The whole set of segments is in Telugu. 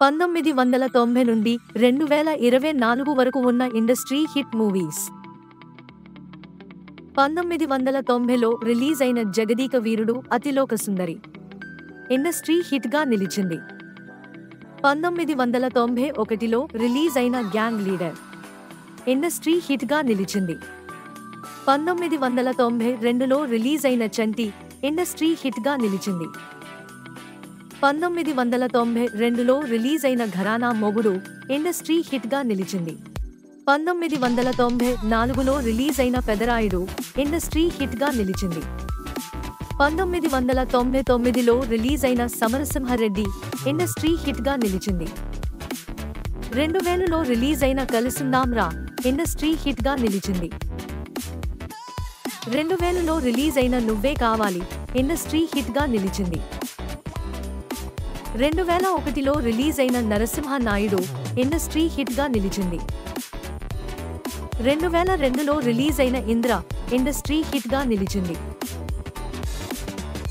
1990 నుండి 2024 వరకు ఉన్న ఇండస్ట్రీ హిట్ మూవీస్. 1990లో రిలీజ్ అయిన జగదీక వీరుడు అతిలోక సుందరి ఇండస్ట్రీ హిట్ గా నిలిచింది. 1991లో రిలీజ్ అయిన గ్యాంగ్ లీడర్ ఇండస్ట్రీ హిట్ గా నిలిచింది. 1992లో రిలీజ్ అయిన చంటి ఇండస్ట్రీ హిట్ గా నిలిచింది. 1992లో రిలీజ్ అయిన ఘరానా మొగుడు ఇండస్ట్రీ హిట్ గా నిలిచింది. 1994లో రిలీజ్ అయిన పెదరాయుడు ఇండస్ట్రీ హిట్ గా నిలిచింది. 1999లో రిలీజ్ అయిన సమరసింహారెడ్డి ఇండస్ట్రీ హిట్ గా నిలిచింది. 2000లో రిలీజ్ అయిన కలిసుందాంరా ఇండస్ట్రీ హిట్ గా నిలిచింది. 2000లో రిలీజ్ అయిన నువ్వే కావాలి ఇండస్ట్రీ హిట్ గా నిలిచింది. 2001లో రిలీజ్ అయిన నరసింహ నాయుడు ఇండస్ట్రీ హిట్ గా నిలిచింది. 2002లో రిలీజ్ అయిన ఇంద్ర ఇండస్ట్రీ హిట్ గా నిలిచింది.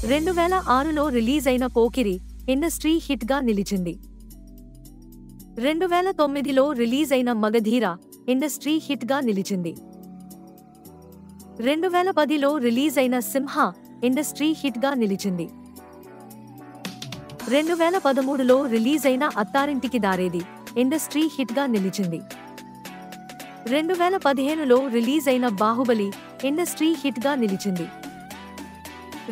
2006లో రిలీజ్ అయిన పోకిరి ఇండస్ట్రీ హిట్ గా నిలిచింది. 2009లో రిలీజ్ అయిన మగధీర ఇండస్ట్రీ హిట్ గా నిలిచింది. 2010లో రిలీజ్ అయిన సింహ ఇండస్ట్రీ హిట్ గా నిలిచింది. 2013లో రిలీజ్ అయిన అత్తారింటికి దారేది ఇండస్ట్రీ హిట్ గా నిలిచింది. 2015లో రిలీజ్ అయిన బాహుబలి ఇండస్ట్రీ హిట్ గా నిలిచింది.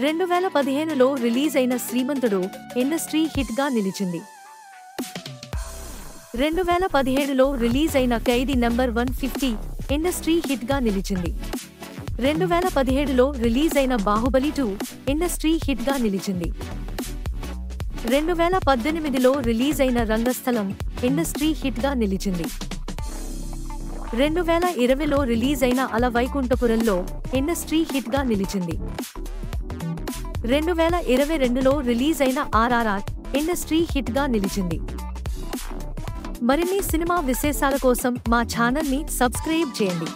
2015లో రిలీజ్ అయిన శ్రీమంతుడు ఇండస్ట్రీ హిట్ గా నిలిచింది. 2017లో రిలీజ్ అయిన ఖైదీ నంబర్ 150 ఇండస్ట్రీ హిట్ గా నిలిచింది. 2017లో రిలీజ్ అయిన బాహుబలి 2 ఇండస్ట్రీ హిట్ గా నిలిచింది. 2018లో రిలీజ్ అయిన రంగస్థలం ఇండస్ట్రీ హిట్ గా నిలిచింది. 2020లో రిలీజ్ అయిన అల వైకుంఠపురంలో ఇండస్ట్రీ హిట్ గా నిలిచింది. 2022లో రిలీజ్ అయిన ఆర్ఆర్ఆర్ ఇండస్ట్రీ హిట్ గా నిలిచింది. మరిన్ని సినిమా విశేషాల కోసం మా ఛానల్ ని సబ్స్క్రైబ్ చేయండి.